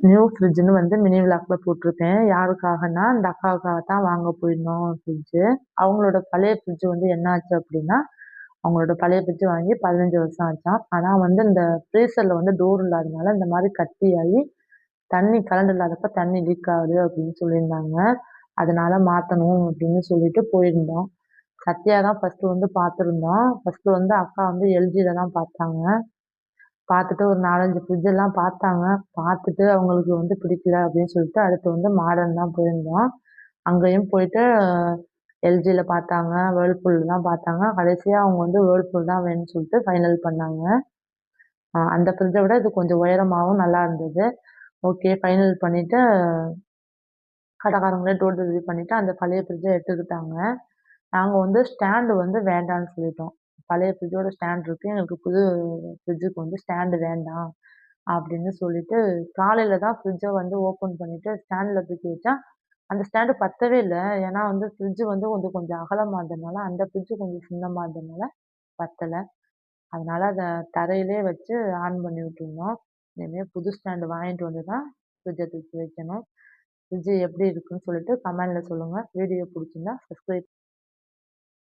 New ஃப்ரிட்ஜ்ன்னு வந்து mini விளாக்ல போட்டிருக்கேன். யாருக்காகன்னா, இந்த அக்காவுக்காக தான் வாங்க போயிருந்தோம் ஃப்ரிட்ஜு. அவங்களோட பழைய ஃப்ரிட்ஜ் வந்து என்ன ஆச்சு அப்டின்னா, அவங்களோட பழைய ஃப்ரிட்ஜ் வாங்கி 15 வருஷம் ஆச்சாம். ஆனா வந்து இந்த ஃப்ரீசர்ல வந்து டோர் இல்லாதனால இந்த மாரி கட்டியாயி, தண்ணி கரண்ட் இல்லாதப்ப தண்ணி லீக் ஆகுது அப்டின்னு சொல்லியிருந்தாங்க. அதனால மாத்தணும் அப்டின்னு சொல்லிட்டு போயிருந்தோம். சத்யா தான் ஃபர்ஸ்ட்டு வந்து பார்த்துருந்தோம். ஃபர்ஸ்ட்டு வந்து அக்கா வந்து எல்ஜில தான் பார்த்தாங்க. பார்த்துட்டு ஒரு 4, 5 ஃப்ரிட்ஜ் எல்லாம் பார்த்தாங்க. பார்த்துட்டு அவங்களுக்கு வந்து பிடிக்கல அப்படின்னு சொல்லிட்டு, அடுத்து வந்து மாடர்ன் தான் போயிருந்தோம். அங்கேயும் போயிட்டு எல்ஜில பார்த்தாங்க, வேர்ல்பூல் தான் பார்த்தாங்க. கடைசியா அவங்க வந்து வேர்ல்பூல் தான் வேணும்னு சொல்லிட்டு ஃபைனல் பண்ணாங்க. அந்த ஃப்ரிட்ஜ விட இது கொஞ்சம் உயரமாவும் நல்லா இருந்தது. ஓகே ஃபைனல் பண்ணிட்டு, கடைக்காரங்களே டோர் டெலிவரி பண்ணிட்டு, அந்த பழைய ஃப்ரிட்ஜ எடுத்துக்கிட்டாங்க. நாங்க வந்து ஸ்டாண்டு வந்து வேண்டான்னு சொல்லிட்டோம். பழைய ஃப்ரிட்ஜோட ஸ்டாண்ட் இருக்கு. எங்களுக்கு புது ஃப்ரிட்ஜுக்கு வந்து ஸ்டாண்டு வேண்டாம். அப்படின்னு சொல்லிட்டு, காலையில தான் ஃப்ரிட்ஜ வந்து ஓப்பன் பண்ணிட்டு ஸ்டாண்ட்ல தூக்கி வச்சா, அந்த ஸ்டாண்டு பத்தவே இல்ல. ஏன்னா வந்து ஃப்ரிட்ஜ் வந்து கொஞ்சம் கொஞ்சம் அகலமா இருந்ததுனால, அந்த ஃப்ரிட்ஜ் கொஞ்சம் சின்னமா இருந்ததுனால பத்தல. அதனால அத தரையிலேயே வச்சு ஆன் பண்ணி விட்டுருந்தோம். இனிமே புது ஸ்டாண்டு வாங்கிட்டு வந்து தான் ஃப்ரிட்ஜ தூக்கி வைக்கணும். ஃப்ரிட்ஜ் எப்படி இருக்குன்னு சொல்லிட்டு கமெண்ட்ல சொல்லுங்க. Video புடிச்சிருந்தா subscribe